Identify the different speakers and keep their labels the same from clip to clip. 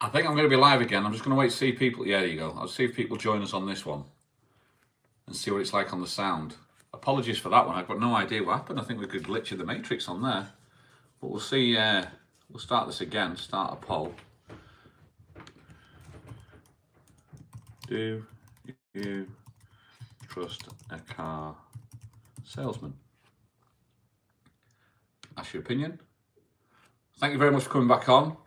Speaker 1: I think I'm going to be live again. I'm just going to wait to see people. Yeah, there you go. I'll see if people join us on this one and see what it's like on the sound. Apologies for that one. I've got no idea what happened. I think we could glitch in the matrix on there. But we'll see. We'll start this again. Start a poll. Do you trust a car salesman? That's your opinion. Thank you very much for coming back on.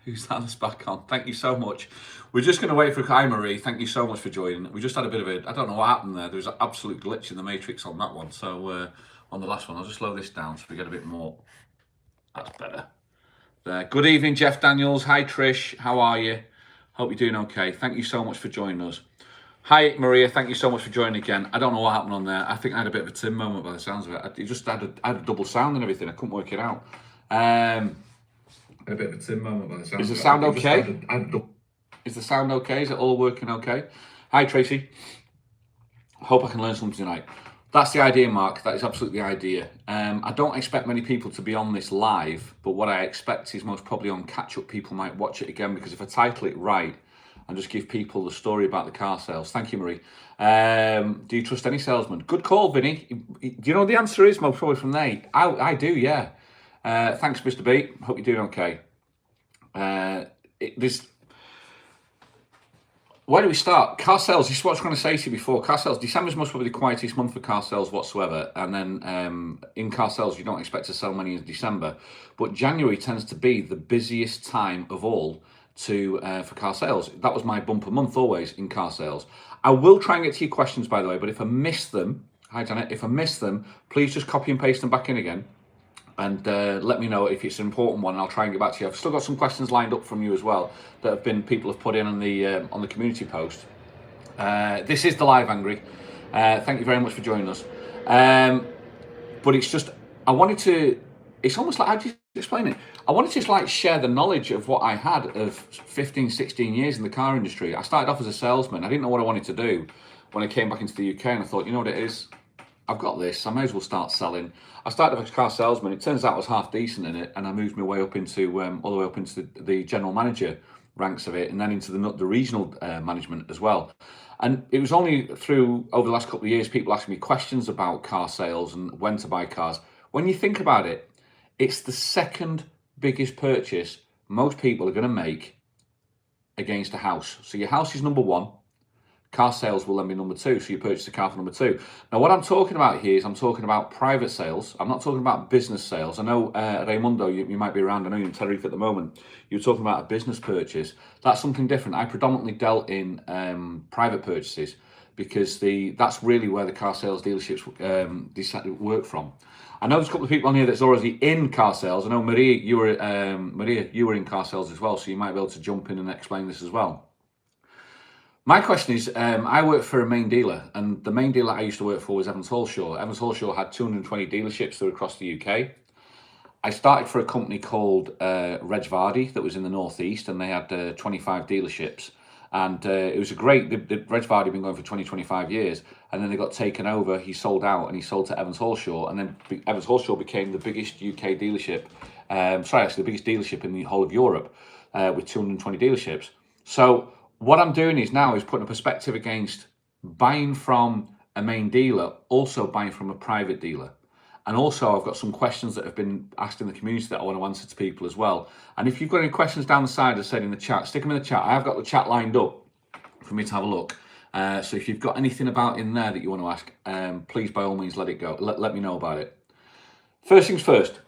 Speaker 1: Who's that that's back on? Thank you so much. We're just going to wait for Hi Marie. Thank you so much for joining. We just had a bit of a, I don't know what happened there. There was an absolute glitch in the matrix on that one. So on the last one, I'll just slow this down so we get a bit more. That's better. There. Good evening, Jeff Daniels. Hi, Trish. How are you? Hope you're doing okay. Thank you so much for joining us. Hi, Maria. Thank you so much for joining again. I don't know what happened on there. I think I had a bit of a Tim moment by the sounds of it. It just had a double sound and everything. I couldn't work it out. A bit of a Tim moment by the sound. Is the sound okay? Is the sound okay? Is it all working okay? Hi, Tracy. Hope I can learn something tonight. That's the idea, Mark. That is absolutely the idea. I don't expect many people to be on this live, but what I expect is most probably on catch-up people might watch it again, because if I title it right and just give people the story about the car sales. Thank you, Marie. Do you trust any salesman? Good call, Vinny. Do you know what the answer is? Most probably from there. I do, yeah. Thanks, Mr. B. Hope you're doing okay. Where do we start? Car sales, this is what I was going to say to you before. Car sales, December's most probably the quietest month for car sales whatsoever. And then in car sales, you don't expect to sell many in December. But January tends to be the busiest time of all for car sales. That was my bumper month always in car sales. I will try and get to your questions, by the way, but if I miss them, hi Janet, if I miss them, please just copy and paste them back in again. And let me know if it's an important one, and I'll try and get back to you. I've still got some questions lined up from you as well that people have put in on the community post. This is the live Angry. Thank you very much for joining us. But it's just, it's almost like, how do you explain it? I wanted to just like share the knowledge of what I had of 15, 16 years in the car industry. I started off as a salesman. I didn't know what I wanted to do when I came back into the UK, and I thought, you know what it is? I've got this, I may as well start selling. I started off as a car salesman. It turns out I was half decent in it, and I moved my way up into all the way up into the general manager ranks of it, and then into the regional management as well. And it was only through over the last couple of years people asking me questions about car sales and when to buy cars. When you think about it, it's the second biggest purchase most people are going to make against a house. So your house is number one. Car sales will then be number two, so you purchase a car for number two. Now, what I'm talking about here is I'm talking about private sales. I'm not talking about business sales. I know, Raimundo, you might be around. I know you're in Tenerife at the moment. You're talking about a business purchase. That's something different. I predominantly dealt in private purchases, because that's really where the car sales dealerships work from. I know there's a couple of people on here that's already in car sales. I know, Maria, you were in car sales as well, so you might be able to jump in and explain this as well. My question is, I work for a main dealer, and the main dealer I used to work for was Evans Halshaw. Evans Halshaw had 220 dealerships through across the UK. I started for a company called Reg Vardy that was in the northeast, and they had 25 dealerships. And it was a great, Reg Vardy had been going for 25 years, and then they got taken over. He sold out, and he sold to Evans Halshaw, and then Evans Halshaw became the biggest UK dealership, the biggest dealership in the whole of Europe, with 220 dealerships. So what I'm doing is putting a perspective against buying from a main dealer, also buying from a private dealer. And also I've got some questions that have been asked in the community that I want to answer to people as well. And if you've got any questions down the side, as I said in the chat, stick them in the chat. I have got the chat lined up for me to have a look. So if you've got anything about in there that you want to ask, please by all means let it go. Let me know about it. First things first,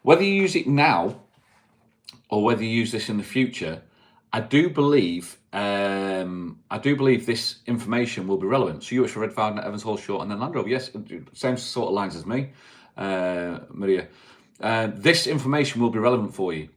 Speaker 1: whether you use it now or whether you use this in the future, I do believe this information will be relevant. So you work for Red Varden, Evans Halshaw, and then Land Rover. Yes, same sort of lines as me, Maria. This information will be relevant for you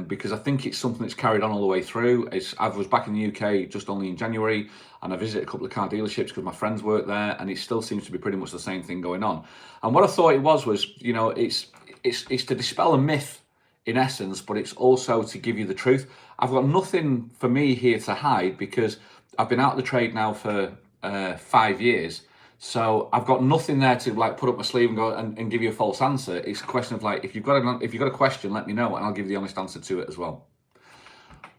Speaker 1: because I think it's something that's carried on all the way through. I was back in the UK just only in January, and I visited a couple of car dealerships because my friends work there, and it still seems to be pretty much the same thing going on. And what I thought it was, it's to dispel a myth in essence, but it's also to give you the truth. I've got nothing for me here to hide because I've been out of the trade now for 5 years. So I've got nothing there to like put up my sleeve and go and give you a false answer. It's a question of like, if you've got a question, let me know and I'll give you the honest answer to it as well.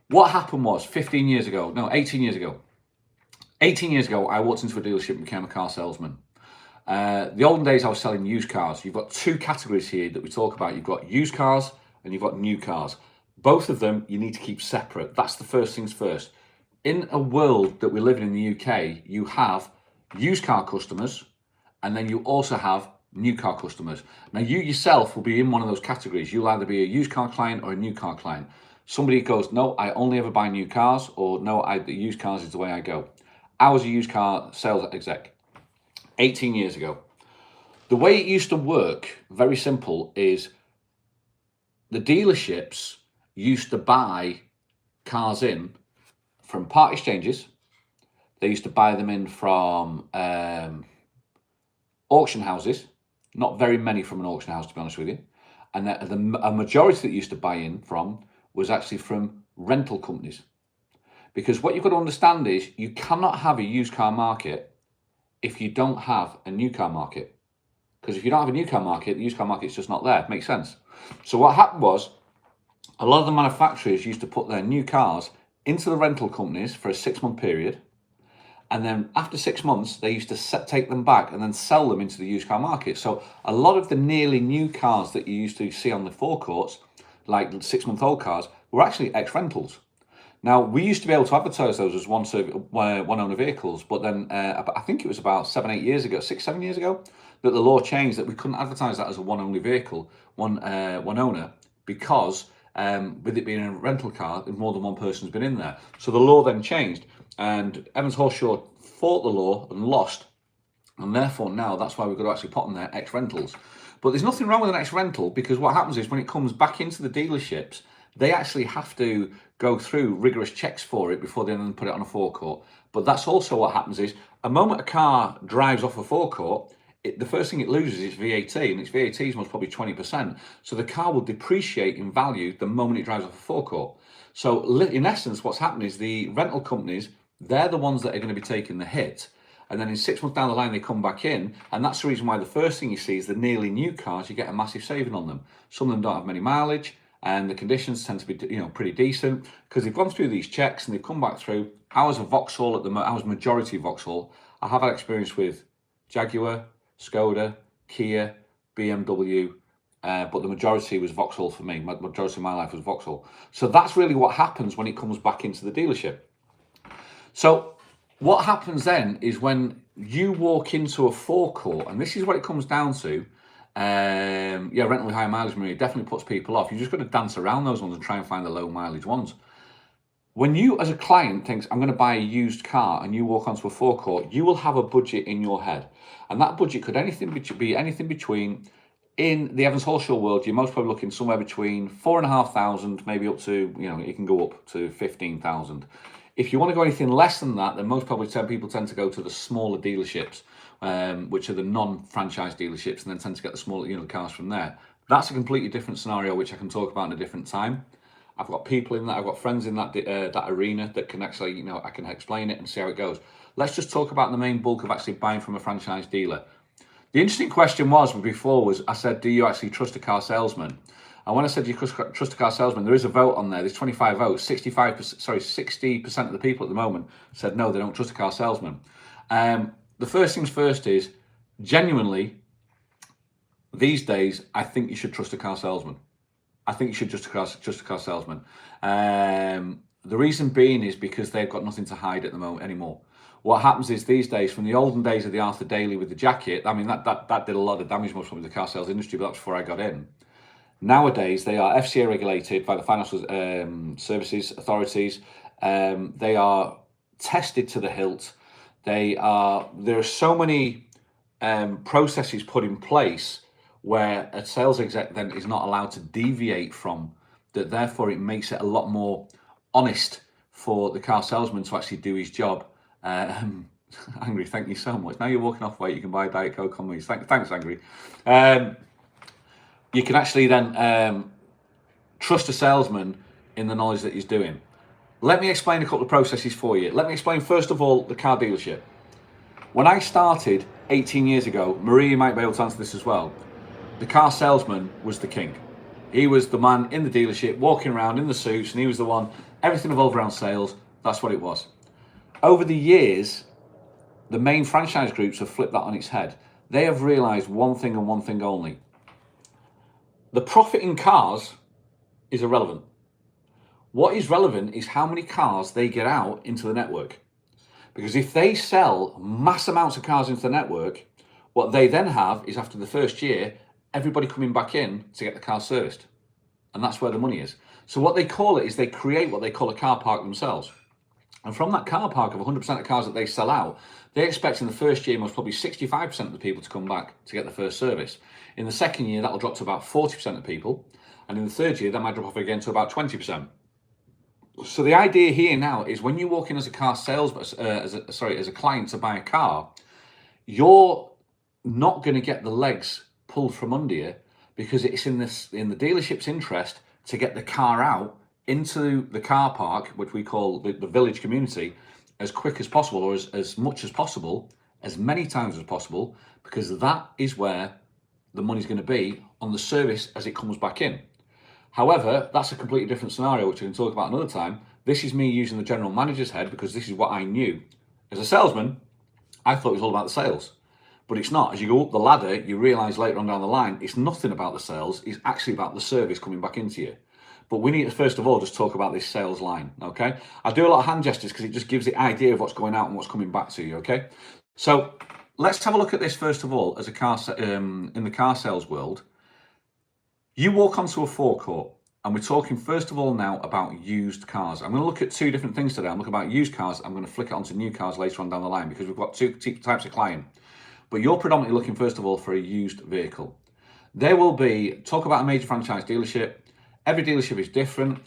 Speaker 1: What happened was 18 years ago, 18 years ago, I walked into a dealership and became a car salesman. The olden days, I was selling used cars. You've got two categories here that we talk about. You've got used cars and you've got new cars. Both of them you need to keep separate. That's the first things first. In a world that we live in the UK, you have used car customers and then you also have new car customers. Now, you yourself will be in one of those categories. You'll either be a used car client or a new car client. Somebody goes, no, I only ever buy new cars, or no, the used cars is the way I go. I was a used car sales exec 18 years ago. The way it used to work, very simple, is the dealerships used to buy cars in from part exchanges. They used to buy them in from auction houses, not very many from an auction house, to be honest with you. And a majority that used to buy in from was actually from rental companies. Because what you've got to understand is you cannot have a used car market if you don't have a new car market. Because if you don't have a new car market, the used car market's just not there. Makes sense. So what happened was a lot of the manufacturers used to put their new cars into the rental companies for a 6-month period. And then after 6 months, they used to take them back and then sell them into the used car market. So a lot of the nearly new cars that you used to see on the forecourts, like 6-month-old cars, were actually ex-rentals. Now, we used to be able to advertise those as one-owner vehicles, but then I think it was about 7 years ago, that the law changed that we couldn't advertise that as a one-only vehicle, one owner, because with it being a rental car, more than one person's been in there. So the law then changed, and Evans Horshaw fought the law and lost, and therefore now that's why we've got to actually put on there ex-rentals. But there's nothing wrong with an ex-rental, because what happens is when it comes back into the dealerships, they actually have to go through rigorous checks for it before they then put it on a forecourt. But that's also what happens is, a moment a car drives off a forecourt, the first thing it loses is VAT, and its VAT is most probably 20%. So the car will depreciate in value the moment it drives off a forecourt. So in essence, what's happening is the rental companies, they're the ones that are going to be taking the hit. And then in 6 months down the line, they come back in. And that's the reason why the first thing you see is the nearly new cars, you get a massive saving on them. Some of them don't have many mileage, and the conditions tend to be, pretty decent, because they've gone through these checks and they've come back through. I was a Vauxhall I was majority Vauxhall. I have had experience with Jaguar, Skoda, Kia, BMW, but the majority was Vauxhall for me. Majority of my life was Vauxhall. So that's really what happens when it comes back into the dealership. So what happens then is when you walk into a forecourt, and this is what it comes down to. Rental with high mileage, Maria, definitely puts people off. You just got to dance around those ones and try and find the low mileage ones. When you, as a client, thinks I'm going to buy a used car, and you walk onto a forecourt, you will have a budget in your head, and that budget could be anything between. In the Evans Horshaw world, you're most probably looking somewhere between 4,500, maybe up to, it can go up to 15,000. If you want to go anything less than that, then most probably people tend to go to the smaller dealerships, which are the non-franchise dealerships, and then tend to get the smaller, the cars from there. That's a completely different scenario, which I can talk about in a different time. I've got people in that, I've got friends in that arena that can actually, I can explain it and see how it goes. Let's just talk about the main bulk of actually buying from a franchise dealer. The interesting question was, I said, do you actually trust a car salesman? And when I said you trust a car salesman, there is a vote on there. There's 25 votes. 60% of the people at the moment said no, they don't trust a car salesman. The first things first is, genuinely, these days, I think you should trust a car salesman. I think you should trust a car salesman. The reason being is because they've got nothing to hide at the moment anymore. What happens is these days, from the olden days of the Arthur Daly with the jacket, that did a lot of damage most probably to the car sales industry, but that's before I got in. Nowadays, they are FCA regulated by the Financial Services Authorities. They are tested to the hilt. There are so many processes put in place where a sales exec then is not allowed to deviate from that. Therefore, it makes it a lot more honest for the car salesman to actually do his job. Angry, thank you so much. Now you're walking off weight, you can buy a Diet Coke on me. Thanks, Angry. You can actually then trust a salesman in the knowledge that he's doing. Let me explain a couple of processes for you. Let me explain, first of all, the car dealership. When I started 18 years ago, Maria might be able to answer this as well, the car salesman was the king. He was the man in the dealership walking around in the suits, and he was the one. Everything revolved around sales. That's what it was. Over the years, the main franchise groups have flipped that on its head. They have realized one thing and one thing only. The profit in cars is irrelevant. What is relevant is how many cars they get out into the network. Because if they sell mass amounts of cars into the network, what they then have is, after the first year, everybody coming back in to get the car serviced. And that's where the money is. So what they call it is they create what they call a car park themselves. And from that car park of 100% of cars that they sell out, they expect in the first year most probably 65% of the people to come back to get the first service. In the second year, that will drop to about 40% of people. And in the third year, that might drop off again to about 20%. So the idea here now is when you walk in as a car sales, as a client to buy a car, you're not going to get the legs pulled from under you, because it's in the dealership's interest to get the car out into the car park, which we call the village community, as quick as possible, or as much as possible, as many times as possible, because that is where the money's going to be on the service as it comes back in. However, that's a completely different scenario, which we can talk about another time. This is me using the general manager's head, because this is what I knew. As a salesman, I thought it was all about the sales. But it's not. As you go up the ladder, you realise later on down the line, it's nothing about the sales. It's actually about the service coming back into you. But we need to, first of all, just talk about this sales line, okay? I do a lot of hand gestures because it just gives the idea of what's going out and what's coming back to you, okay? So let's have a look at this, first of all, as a car in the car sales world. You walk onto a forecourt, and we're talking, first of all, now about used cars. I'm going to look at two different things today. I'm looking about used cars. I'm going to flick it onto new cars later on down the line, because we've got two types of client. But you're predominantly looking, first of all, for a used vehicle. There will be, talk about a major franchise dealership. Every dealership is different.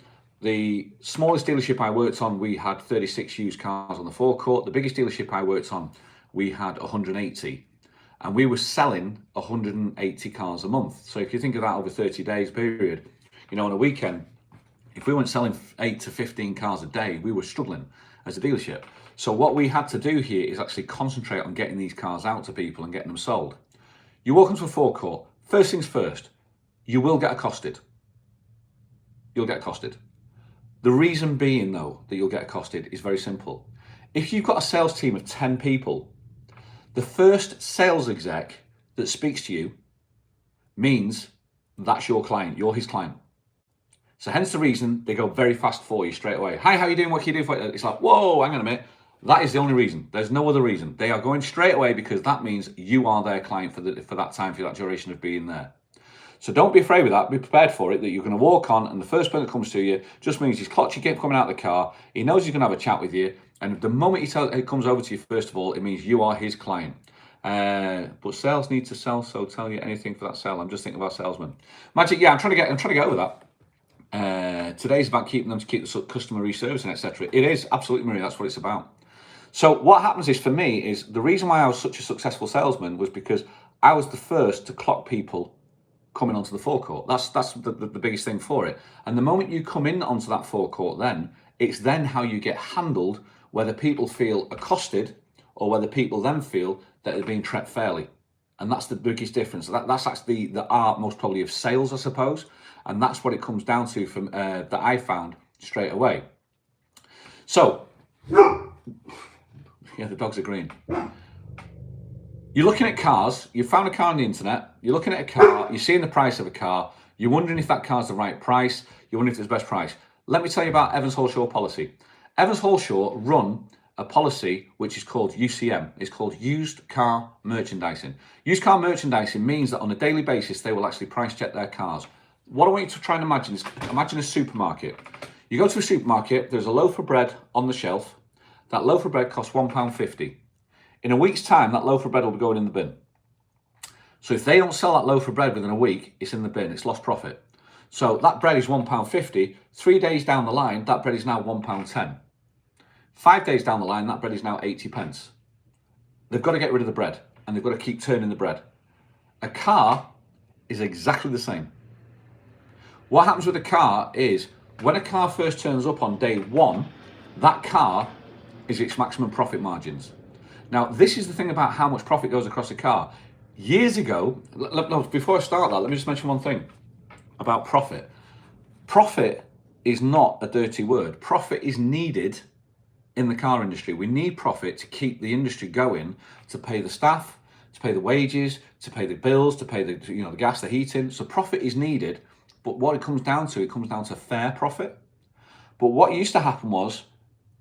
Speaker 1: The smallest dealership I worked on, we had 36 used cars on the forecourt. The biggest dealership I worked on, we had 180. And we were selling 180 cars a month. So if you think of that over 30 days period, you know, on a weekend, if we weren't selling 8 to 15 cars a day, we were struggling as a dealership. So what we had to do here is actually concentrate on getting these cars out to people and getting them sold. You walk into a forecourt, first things first, you will get accosted. You'll get accosted. The reason being, though, that you'll get accosted is very simple. If you've got a sales team of 10 people, the first sales exec that speaks to you means that's your client, you're his client. So hence the reason they go very fast for you straight away. Hi, how you doing? What can you do for it? It's like, whoa, hang on a minute. That is the only reason. There's no other reason. They are going straight away because that means you are their client for that time, for that duration of being there. So don't be afraid with that. Be prepared for it, that you're going to walk on and the first person that comes to you just means he's clocked you coming out of the car. He knows he's going to have a chat with you. And the moment he comes over to you, first of all, it means you are his client. But sales need to sell, so tell you anything for that sale. I'm just thinking about salesmen. Magic, yeah, I'm trying to get over that. Today's about keeping them to keep the customer reservicing, etc. It is, absolutely, Marie, that's what it's about. So what happens is, for me, is the reason why I was such a successful salesman was because I was the first to clock people coming onto the forecourt. That's the biggest thing for it. And the moment you come in onto that forecourt, then it's then how you get handled, whether people feel accosted or whether people then feel that they're being treated fairly. And that's the biggest difference. That's actually the art, most probably, of sales, I suppose. And that's what it comes down to from that I found straight away. So, yeah, the dogs are green. You're looking at cars, you found a car on the internet, you're looking at a car, you're seeing the price of a car, you're wondering if that car's the right price, you're wondering if it's the best price. Let me tell you about Evans Halshaw policy. Evans Halshaw run a policy which is called UCM. It's called Used Car Merchandising. Used car merchandising means that on a daily basis, they will actually price check their cars. What I want you to try and imagine is, imagine a supermarket. You go to a supermarket, there's a loaf of bread on the shelf. That loaf of bread costs £1.50. In a week's time, that loaf of bread will be going in the bin. So if they don't sell that loaf of bread within a week, it's in the bin, it's lost profit. So that bread is £1.50. 3 days down the line, that bread is now £1.10. 5 days down the line, that bread is now 80 pence. They've got to get rid of the bread, and they've got to keep turning the bread. A car is exactly the same. What happens with a car is, when a car first turns up on day one, that car is its maximum profit margins. Now, this is the thing about how much profit goes across a car. Years ago, before I start that, let me just mention one thing about profit. Profit is not a dirty word. Profit is needed in the car industry. We need profit to keep the industry going, to pay the staff, to pay the wages, to pay the bills, to pay the the gas, the heating. So profit is needed, but what it comes down to fair profit. But what used to happen was,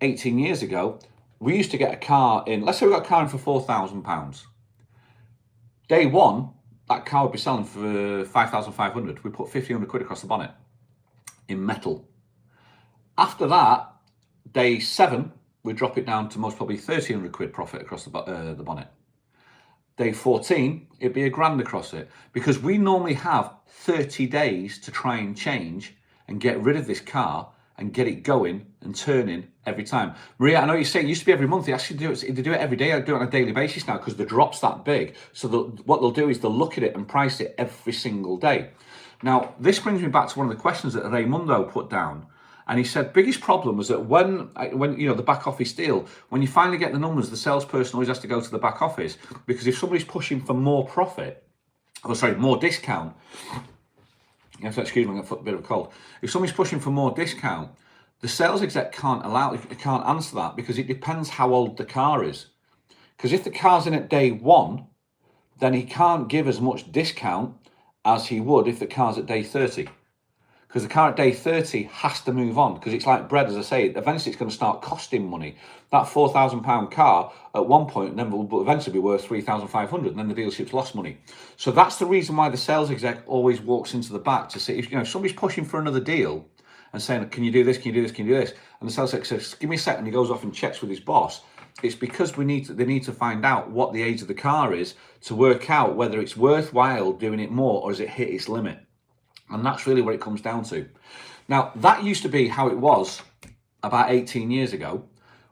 Speaker 1: 18 years ago, we used to get a car in. Let's say we got a car in for £4,000. Day one, that car would be selling for 5,500. We put 1,500 quid across the bonnet in metal. After that, day 7, we drop it down to most probably 1,300 quid profit across the bonnet. Day 14, it'd be £1,000 across it, because we normally have 30 days to try and change and get rid of this car and get it going and turning every time. Maria, I know you say it used to be every month. They actually do it every day. I do it on a daily basis now because the drop's that big. So what they'll do is they'll look at it and price it every single day. Now, this brings me back to one of the questions that Raimundo put down. And he said, biggest problem was that when the back office deal, when you finally get the numbers, the salesperson always has to go to the back office, because if somebody's pushing for more discount, excuse me, I've got a bit of a cold. If somebody's pushing for more discount, the sales exec can't answer that, because it depends how old the car is. Because if the car's in at day 1, then he can't give as much discount as he would if the car's at day 30. Because the car at day 30 has to move on, because it's like bread, as I say, eventually it's going to start costing money. That £4,000 car at one point then will eventually be worth 3,500, and then the dealership's lost money. So that's the reason why the sales exec always walks into the back to say, if somebody's pushing for another deal and saying, can you do this, can you do this, can you do this? And the sales exec says, give me a second, he goes off and checks with his boss. It's because they need to find out what the age of the car is to work out whether it's worthwhile doing it more, or has it hit its limit. And that's really what it comes down to. Now, that used to be how it was about 18 years ago.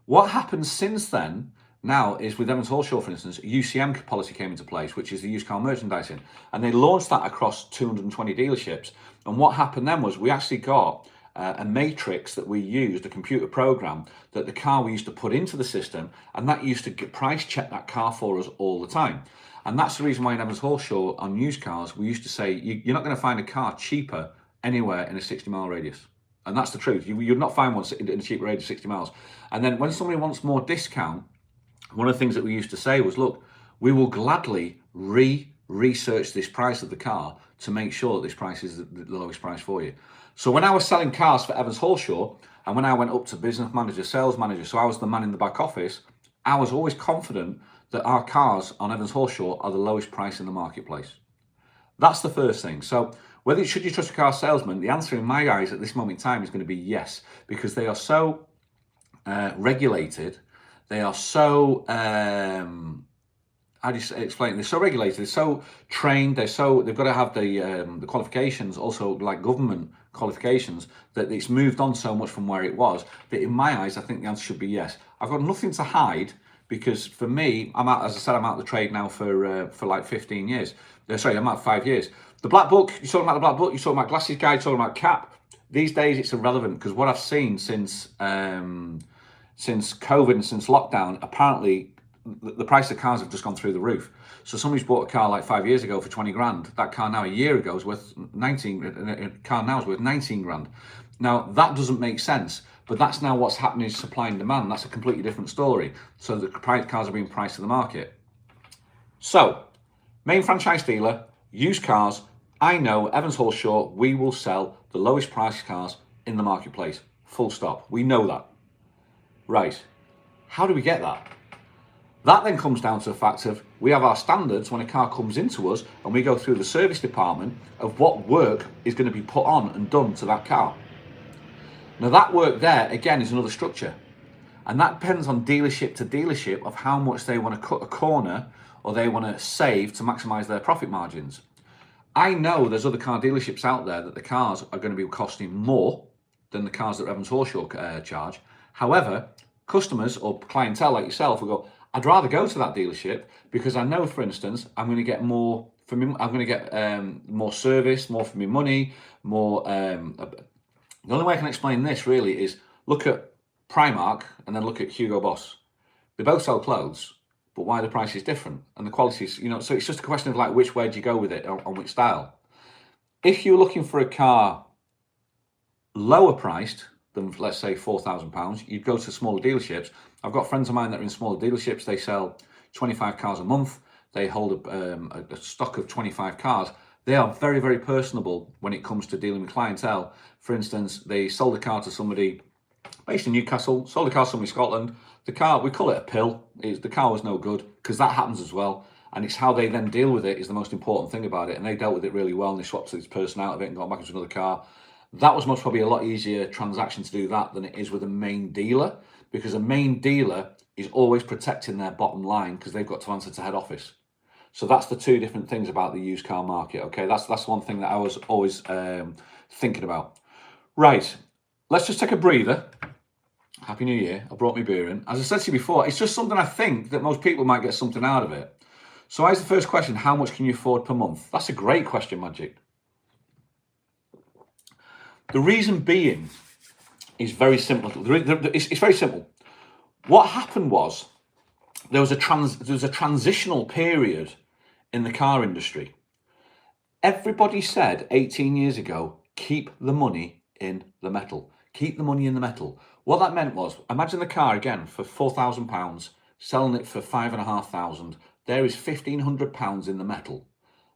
Speaker 1: What happened since then now is, with Evans Halshaw, for instance, UCM policy came into place, which is the used car merchandising. And they launched that across 220 dealerships. And what happened then was we actually got a matrix that we used, a computer program that the car we used to put into the system, and that used to price check that car for us all the time. And that's the reason why in Evans Halshaw on used cars, we used to say, you're not going to find a car cheaper anywhere in a 60-mile radius. And that's the truth. You'd not find one in a cheaper radius of 60 miles. And then when somebody wants more discount, one of the things that we used to say was, look, we will gladly research this price of the car to make sure that this price is the lowest price for you. So when I was selling cars for Evans Halshaw, and when I went up to business manager, sales manager, so I was the man in the back office, I was always confident that our cars on Evans Halshaw are the lowest price in the marketplace. That's the first thing. So should you trust a car salesman? The answer in my eyes at this moment in time is going to be yes, because they are so regulated. They are so, how do you explain? They're so regulated, they're so trained, they've got to have the qualifications, also like government qualifications, that it's moved on so much from where it was, that in my eyes, I think the answer should be yes. I've got nothing to hide, because for me, I'm out of the trade now for like 15 years. I'm out 5 years. The black book, you're talking about the black book, you're talking about glasses guide, you're talking about cap. These days it's irrelevant, because what I've seen since COVID and since lockdown, apparently the price of cars have just gone through the roof. So somebody's bought a car like 5 years ago for 20 grand. That car now a year ago is worth 19. A car now is worth 19 grand. Now that doesn't make sense, but that's now what's happening is supply and demand. That's a completely different story. So the cars are being priced to the market. So main franchise dealer, used cars. I know Evans Halshaw, we will sell the lowest priced cars in the marketplace. Full stop. We know that. Right. How do we get that? That then comes down to the fact of we have our standards when a car comes into us, and we go through the service department of what work is going to be put on and done to that car. Now that work there, again, is another structure. And that depends on dealership to dealership of how much they want to cut a corner or they want to save to maximise their profit margins. I know there's other car dealerships out there that the cars are going to be costing more than the cars that Evans Halshaw charge. However, customers or clientele like yourself will go, I'd rather go to that dealership because I know, for instance, I'm going to get more for me. I'm going to get more service, more for my money, more. The only way I can explain this really is look at Primark and then look at Hugo Boss. They both sell clothes, but why the price is different and the quality is, so it's just a question of like which way do you go with it on which style. If you're looking for a car lower priced than, let's say, £4,000, you'd go to smaller dealerships. I've got friends of mine that are in smaller dealerships. They sell 25 cars a month. They hold a stock of 25 cars. They are very, very personable when it comes to dealing with clientele. For instance, they sold a car to somebody based in Newcastle, sold a car to somebody in Scotland. The car, we call it a pill. The car was no good, because that happens as well. And it's how they then deal with it is the most important thing about it. And they dealt with it really well, and they swapped this person out of it and got back into another car. That was most probably a lot easier transaction to do that than it is with a main dealer, because a main dealer is always protecting their bottom line because they've got to answer to head office. So that's the two different things about the used car market. Okay, that's one thing that I was always thinking about. Right, let's just take a breather. Happy New Year. I brought my beer in. As I said to you before, it's just something I think that most people might get something out of it. So here's the first question: how much can you afford per month? That's a great question, Magic. The reason being is very simple. It's very simple. What happened was there was a transitional period in the car industry. Everybody said 18 years ago, keep the money in the metal. Keep the money in the metal. What that meant was, imagine the car again for £4,000, selling it for £5,500. There is £1,500 in the metal.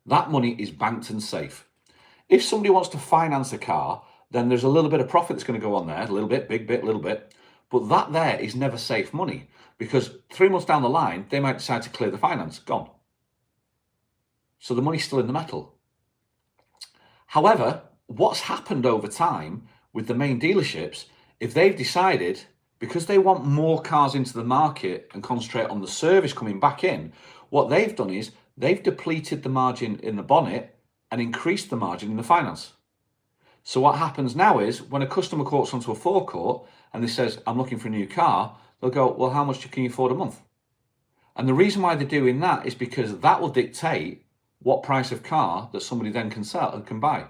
Speaker 1: That money is banked and safe. If somebody wants to finance a car, then there's a little bit of profit that's going to go on there, a little bit, big bit, little bit. But that there is never safe money, because 3 months down the line, they might decide to clear the finance, gone. So the money's still in the metal. However, what's happened over time with the main dealerships, if they've decided, because they want more cars into the market and concentrate on the service coming back in, what they've done is they've depleted the margin in the bonnet and increased the margin in the finance. So what happens now is when a customer quotes onto a forecourt and they says, I'm looking for a new car, they'll go, well, how much can you afford a month? And the reason why they're doing that is because that will dictate what price of car that somebody then can sell and can buy.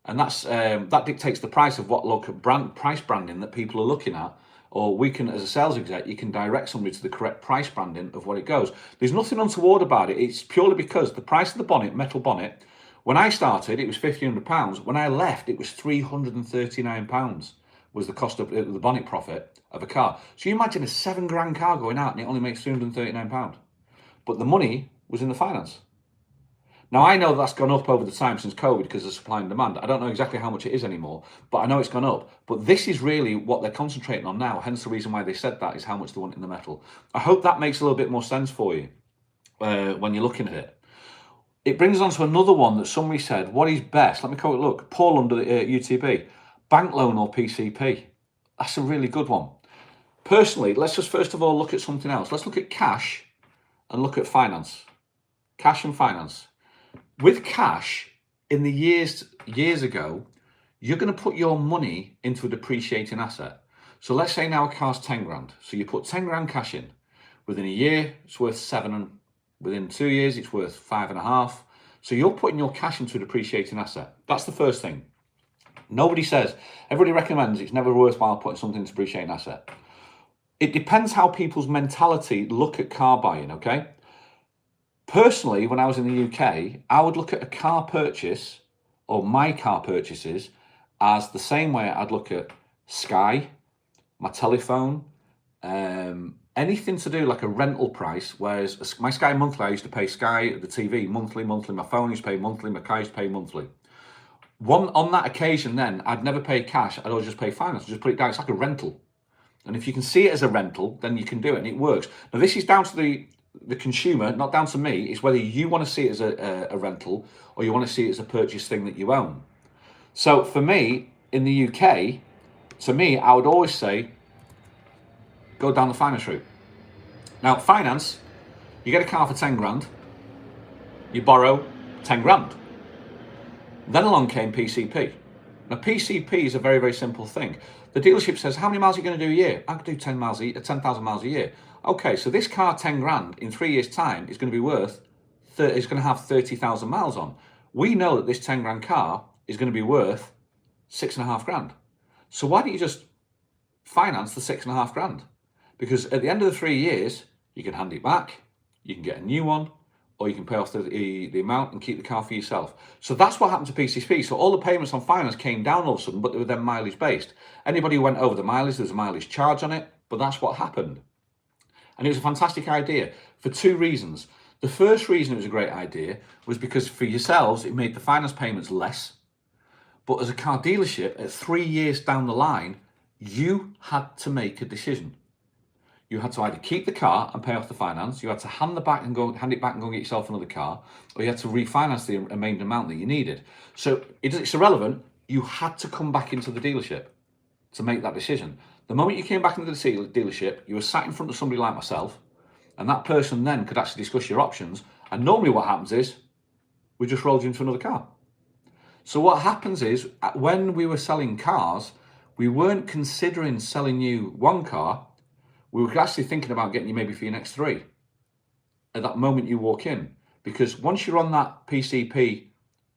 Speaker 1: And that dictates the price of what price branding that people are looking at. Or we can, as a sales exec, you can direct somebody to the correct price branding of what it goes. There's nothing untoward about it. It's purely because the price of the bonnet, metal bonnet, when I started, it was £1,500. When I left, it was £339 was the cost of the bonnet profit of a car. So you imagine a £7,000 car going out and it only makes £339. But the money was in the finance. Now, I know that's gone up over the time since COVID because of supply and demand. I don't know exactly how much it is anymore, but I know it's gone up. But this is really what they're concentrating on now. Hence the reason why they said that is how much they want in the metal. I hope that makes a little bit more sense for you when you're looking at it. It brings us on to another one that somebody said, what is best? Let me call it, look, Paul under the UTB, bank loan or PCP? That's a really good one. Personally, let's just first of all look at something else. Let's look at cash and look at finance. Cash and finance. With cash, in the years ago, you're going to put your money into a depreciating asset. So let's say now a car's 10 grand. So you put 10 grand cash in. Within a year, it's worth 7, and within 2 years, it's worth 5.5. So you're putting your cash into a depreciating asset. That's the first thing. Nobody says, everybody recommends it's never worthwhile putting something into a depreciating asset. It depends how people's mentality look at car buying, okay? Personally, when I was in the UK, I would look at a car purchase or my car purchases as the same way I'd look at Sky, my telephone, anything to do like a rental price. Whereas my Sky monthly, I used to pay Sky, the TV monthly, my phone used to pay monthly, my car used to pay monthly. On that occasion then, I'd never pay cash, I'd always just pay finance, just put it down, it's like a rental. And if you can see it as a rental, then you can do it and it works. Now this is down to the consumer, not down to me. It's whether you want to see it as a rental or you want to see it as a purchase thing that you own. So for me, in the UK, to me, I would always say, go down the finance route. Now, finance, you get a car for 10 grand, you borrow 10 grand. Then along came PCP. Now, PCP is a very, very simple thing. The dealership says, how many miles are you going to do a year? I could do 10,000 miles a year. Okay, so this car, 10 grand, in 3 years' time, is going to be worth, it's going to have 30,000 miles on. We know that this 10 grand car is going to be worth 6.5 grand. So why don't you just finance the 6.5 grand? Because at the end of the 3 years, you can hand it back, you can get a new one, or you can pay off the amount and keep the car for yourself. So that's what happened to PCP. So all the payments on finance came down all of a sudden, but they were then mileage based. Anybody who went over the mileage, there's a mileage charge on it, but that's what happened. And it was a fantastic idea for two reasons. The first reason it was a great idea was because for yourselves, it made the finance payments less. But as a car dealership, at 3 years down the line, you had to make a decision. You had to either keep the car and pay off the finance, you had to hand it back and go and get yourself another car, or you had to refinance the remaining amount that you needed. So it's irrelevant. You had to come back into the dealership to make that decision. The moment you came back into the dealership, you were sat in front of somebody like myself, and that person then could actually discuss your options. And normally what happens is, we just rolled you into another car. So what happens is, when we were selling cars, we weren't considering selling you one car, we were actually thinking about getting you maybe for your next three at that moment you walk in. Because once you're on that PCP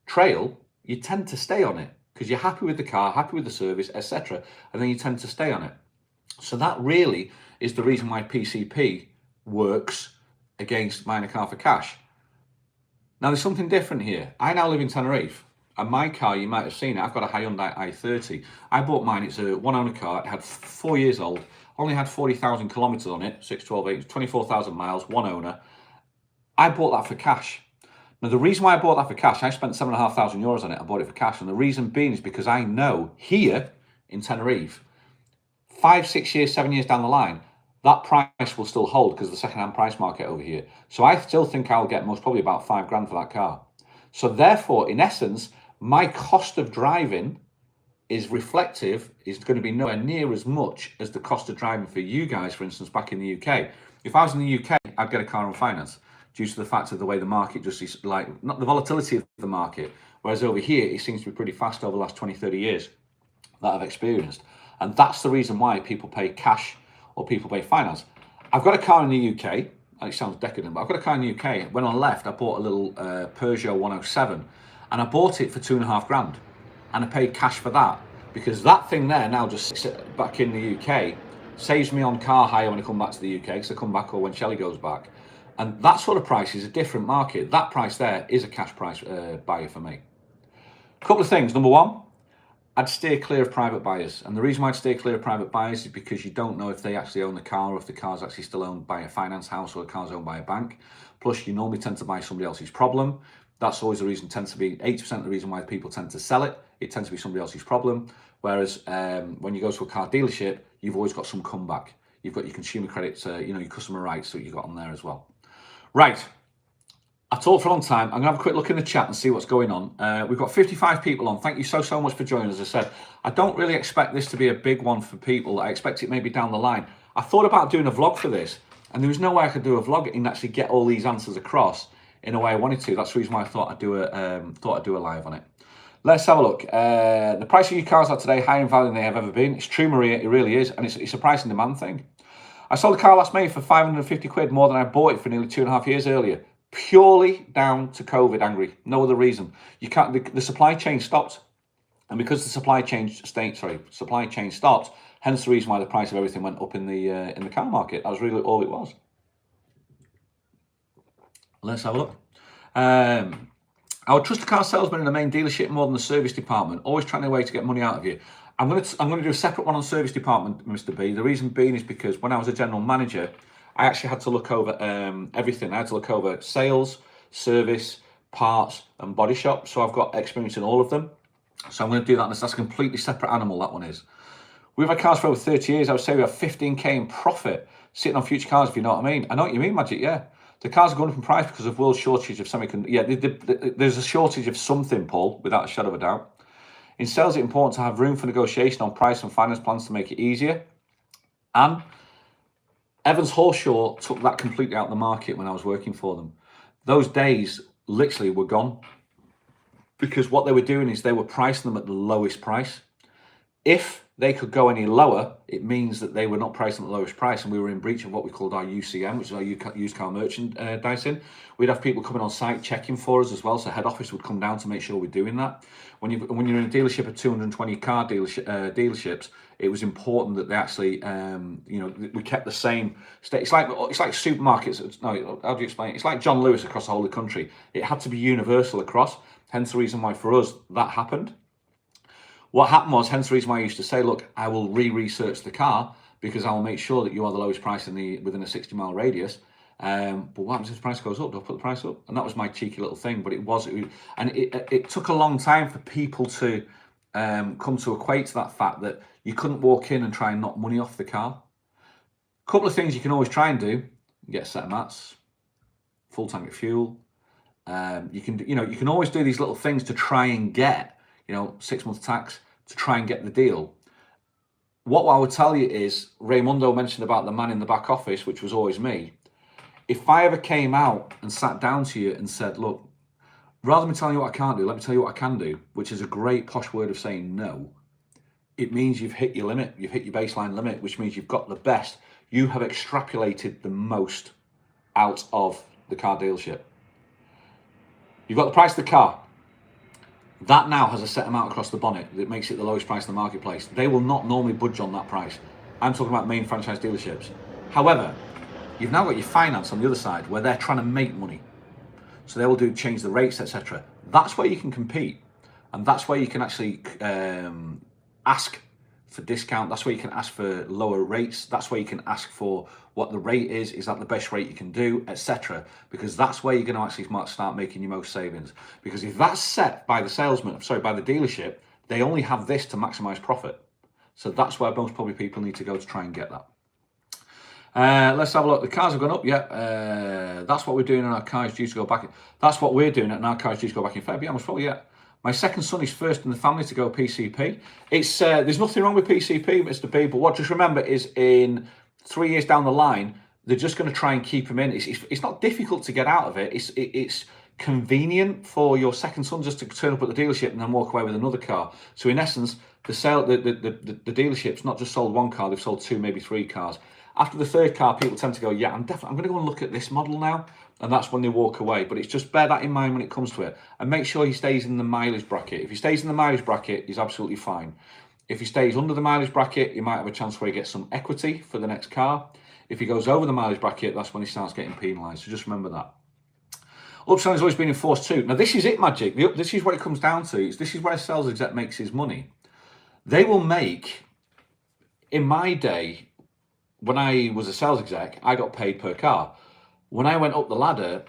Speaker 1: trail, you tend to stay on it because you're happy with the car, happy with the service, etc. And then you tend to stay on it. So that really is the reason why PCP works against buying a car for cash. Now there's something different here. I now live in Tenerife, and my car, you might have seen it, I've got a Hyundai i30. I bought mine, it's a one owner car, it had 4 years old, only had 40,000 kilometers on it, 6, 12, 8, 24,000 miles, one owner. I bought that for cash. Now the reason why I bought that for cash, I spent €7,500 on it, I bought it for cash, and the reason being is because I know here in Tenerife, 5, 6 years, 7 years down the line, that price will still hold because of the second-hand price market over here. So I still think I'll get most probably about £5,000 for that car. So therefore, in essence, my cost of driving is going to be nowhere near as much as the cost of driving for you guys, for instance, back in the UK. If I was in the UK, I'd get a car on finance due to the fact of the way the market just is, like, not the volatility of the market, whereas over here, it seems to be pretty fast over the last 20, 30 years that I've experienced. And that's the reason why people pay cash or people pay finance. I've got a car in the UK, and it sounds decadent, but I've got a car in the UK. When I left, I bought a little Peugeot 107, and I bought it for £2,500, and I paid cash for that, because that thing there now just sits back in the UK, saves me on car hire when I come back to the UK, because I come back or when Shelley goes back. And that sort of price is a different market. That price there is a cash price buyer for me. A couple of things. Number one, I'd steer clear of private buyers. And the reason why I'd steer clear of private buyers is because you don't know if they actually own the car or if the car's actually still owned by a finance house or the car's owned by a bank. Plus, you normally tend to buy somebody else's problem. That's always the reason, tends to be 80% of the reason why people tend to sell it. It tends to be somebody else's problem. Whereas when you go to a car dealership, you've always got some comeback. You've got your consumer credits, your customer rights that you've got on there as well. Right. I've talked for a long time. I'm going to have a quick look in the chat and see what's going on. We've got 55 people on. Thank you so much for joining. As I said, I don't really expect this to be a big one for people. I expect it maybe down the line. I thought about doing a vlog for this, and there was no way I could do a vlog and actually get all these answers across in a way I wanted to. That's the reason why I thought I'd do a live on it. Let's have a look. The price of your cars are today higher in value than they have ever been. It's true, Maria. It really is, and it's a price and demand thing. I sold a car last May for 550 quid more than I bought it for nearly 2.5 years earlier. Purely down to COVID, Angry. No other reason. You can't. The supply chain stopped, and because the supply chain stopped, hence the reason why the price of everything went up in the car market. That was really all it was. Let's have a look. I would trust a car salesman in the main dealership more than the service department. Always trying a way to get money out of you. I'm going to do a separate one on service department, Mr. B. The reason being is because when I was a general manager, I actually had to look over everything. I had to look over sales, service, parts, and body shop. So I've got experience in all of them. So I'm going to do that. And that's a completely separate animal, that one is. We've had cars for over 30 years. I would say we have 15k in profit sitting on future cars, if you know what I mean. I know what you mean, Magic, yeah. The cars are going up in price because of world shortage of semiconductors. Yeah, there's a shortage of something, Paul, without a shadow of a doubt. In sales, it's important to have room for negotiation on price and finance plans to make it easier. And Evans Horshaw took that completely out of the market when I was working for them. Those days literally were gone because what they were doing is they were pricing them at the lowest price. If they could go any lower, it means that they were not pricing at the lowest price, and we were in breach of what we called our UCM, which is our used car merchandising. We'd have people coming on site checking for us as well, so head office would come down to make sure we're doing that. When you're in a dealership of 220 car dealerships, it was important that they actually, we kept the same state. It's like supermarkets. No, how do you explain it? It's like John Lewis across the whole of the country. It had to be universal across. Hence the reason why for us that happened. What happened was, hence the reason why I used to say, look, I will re-research the car because I will make sure that you are the lowest price within a 60-mile radius. But what happens if the price goes up? Do I put the price up? And that was my cheeky little thing. But it took a long time for people to come to equate to that fact that you couldn't walk in and try and knock money off the car. A couple of things you can always try and do: get a set of mats, full tank of fuel. You can always do these little things to try and get 6 months tax to try and get the deal. What I would tell you is, Raymundo mentioned about the man in the back office, which was always me. If I ever came out and sat down to you and said, look, rather than telling you what I can't do, let me tell you what I can do, which is a great posh word of saying no, it means you've hit your limit, you've hit your baseline limit, which means you've got the best. You have extrapolated the most out of the car dealership. You've got the price of the car. That now has a set amount across the bonnet that makes it the lowest price in the marketplace. They will not normally budge on that price. I'm talking about main franchise dealerships. However, you've now got your finance on the other side where they're trying to make money. So they will change the rates, etc. That's where you can compete. And that's where you can actually ask for discount. That's where you can ask for lower rates. That's where you can ask for what the rate is. Is that the best rate you can do, etc. Because that's where you're going to actually start making your most savings. Because if that's set by the by the dealership, they only have this to maximize profit. So that's where most probably people need to go to try and get that. Let's have a look. The cars have gone up. Yeah, that's what we're doing, and our cars due to go back. That's what we're doing, and our cars due to go back in February. Most probably, yeah. My second son is first in the family to go PCP. It's there's nothing wrong with PCP, Mr. B. But what just remember is, in 3 years down the line, they're just going to try and keep him in. It's not difficult to get out of it. It's convenient for your second son just to turn up at the dealership and then walk away with another car. So in essence, the dealership's not just sold one car; they've sold 2, maybe 3 cars. After the third car, people tend to go, yeah, I'm going to go and look at this model now. And that's when they walk away. But it's just bear that in mind when it comes to it. And make sure he stays in the mileage bracket. If he stays in the mileage bracket, he's absolutely fine. If he stays under the mileage bracket, he might have a chance where he gets some equity for the next car. If he goes over the mileage bracket, that's when he starts getting penalised. So just remember that. Upselling has always been enforced too. Now, this is it, Magic. This is what it comes down to. This is where a sales exec makes his money. They will make, in my day, when I was a sales exec, I got paid per car. When I went up the ladder,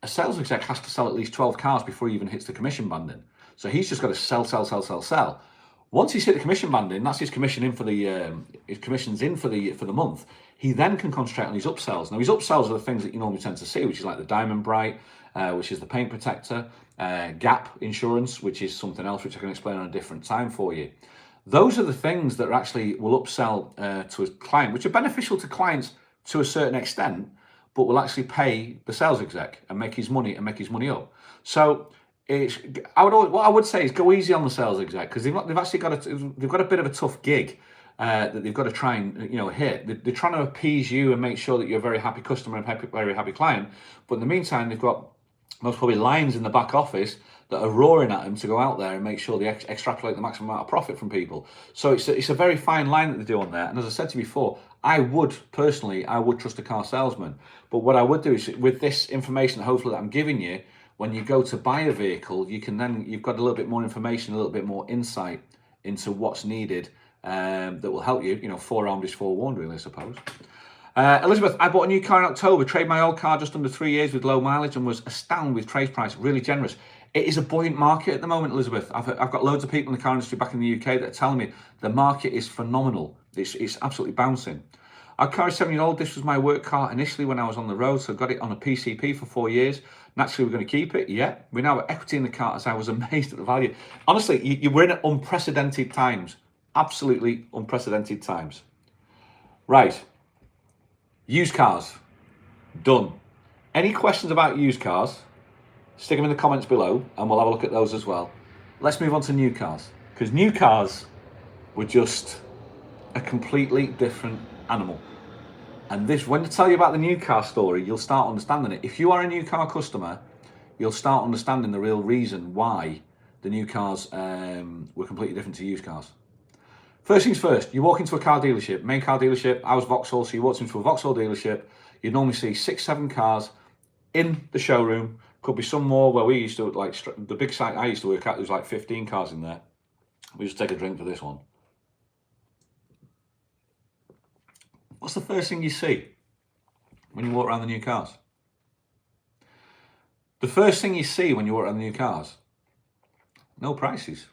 Speaker 1: a sales exec has to sell at least 12 cars before he even hits the commission banding. So he's just got to sell. Once he's hit the commission banding, that's his commission in for his commissions in for the month. He then can concentrate on his upsells. Now, his upsells are the things that you normally tend to see, which is like the Diamond Bright, which is the paint protector, gap insurance, which is something else which I can explain on a different time for you. Those are the things that actually will upsell to a client, which are beneficial to clients to a certain extent, but will actually pay the sales exec and make his money up. So what I would say is go easy on the sales exec, because they've got a bit of a tough gig that they've got to try and hit. They're trying to appease you and make sure that you're a very happy customer and very happy client. But in the meantime, they've got most probably lions in the back office that are roaring at them to go out there and make sure they extrapolate the maximum amount of profit from people. So it's a very fine line that they do on there. And as I said to you before, I would trust a car salesman. But what I would do is, with this information, hopefully, that I'm giving you, when you go to buy a vehicle, you've got a little bit more information, a little bit more insight into what's needed that will help you. Forearmed is forewarned, really, I suppose. Elizabeth, I bought a new car in October, traded my old car just under 3 years with low mileage, and was astounded with trade price, really generous. It is a buoyant market at the moment, Elizabeth. I've got loads of people in the car industry back in the UK that are telling me the market is phenomenal. It's absolutely bouncing. Our car is 7-year-old. This was my work car initially when I was on the road, so I got it on a PCP for 4 years. Naturally, we're going to keep it. Yeah, we now have equity in the car, as I was amazed at the value. Honestly, we're in unprecedented times. Absolutely unprecedented times. Right. Used cars. Done. Any questions about used cars? Stick them in the comments below and we'll have a look at those as well. Let's move on to new cars, because new cars were just a completely different animal. And when I tell you about the new car story, you'll start understanding it. If you are a new car customer, you'll start understanding the real reason why the new cars were completely different to used cars. First things first, you walk into a car dealership, main car dealership, I was Vauxhall, so you walked into a Vauxhall dealership, you'd normally see 6, 7 cars in the showroom. Could be some more where we used to, like the big site I used to work at, there was like 15 cars in there. We just take a drink for this one. What's the first thing you see when you walk around the new cars? The first thing you see when you walk around the new cars, no prices.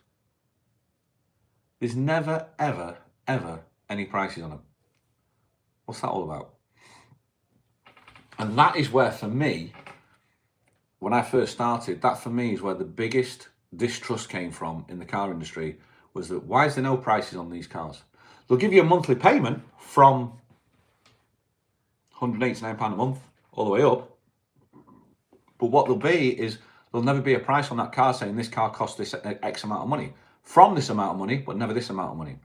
Speaker 1: There's never, ever, ever any prices on them. What's that all about? And that is where, for me, when I first started, that for me is where the biggest distrust came from in the car industry, was that why is there no prices on these cars? They'll give you a monthly payment from £189 a month all the way up, but what there'll be is there'll never be a price on that car saying this car costs this X amount of money, from this amount of money, but never this amount of money.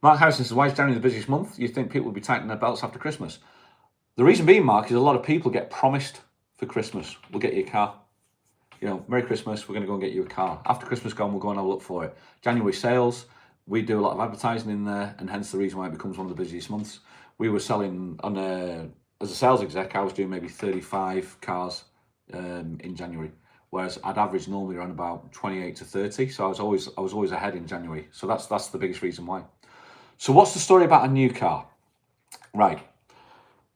Speaker 1: Mark Harrison says, why is January the busiest month? You think people will be tightening their belts after Christmas? The reason being, Mark, is a lot of people get promised for Christmas, we'll get you a car. You know, Merry Christmas, we're going to go and get you a car. After Christmas gone, we'll go and have a look for it. January sales, we do a lot of advertising in there, and hence the reason why it becomes one of the busiest months. We were selling, as a sales exec, I was doing maybe 35 cars in January, whereas I'd average normally around about 28 to 30, so I was always ahead in January. So that's the biggest reason why. So what's the story about a new car? Right,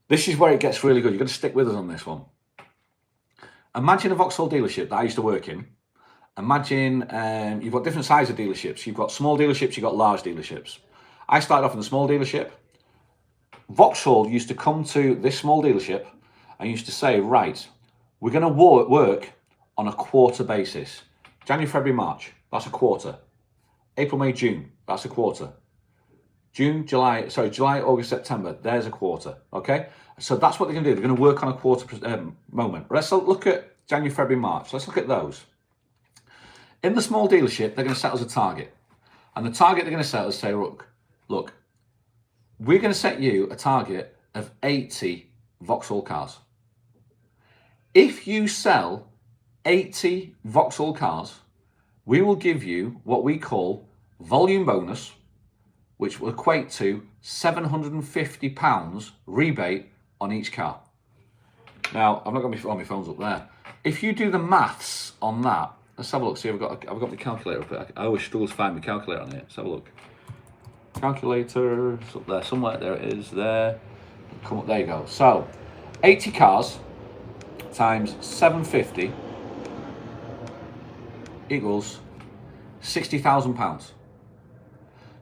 Speaker 1: this is where it gets really good. You've got to stick with us on this one. Imagine a Vauxhall dealership that I used to work in. Imagine you've got different sizes of dealerships. You've got small dealerships, you've got large dealerships. I started off in the small dealership. Vauxhall used to come to this small dealership and used to say, right, we're going to work on a quarter basis. January, February, March, that's a quarter. April, May, June, that's a quarter. July, August, September, there's a quarter, okay? So that's what they're going to do. They're going to work on a quarter moment. Let's look at January, February, March. Let's look at those. In the small dealership, they're going to set us a target. And the target they're going to set us, say, look, we're going to set you a target of 80 Vauxhall cars. If you sell 80 Vauxhall cars, we will give you what we call volume bonus, which will equate to £750 rebate on each car. Now, I've not got my phone's up there. If you do the maths on that, let's have a look. See, I've got my calculator up there. I always struggle to find my calculator on it. Let's have a look. Calculator, it's up there somewhere. There it is. There. Come up. There you go. So, 80 cars times 750 equals £60,000.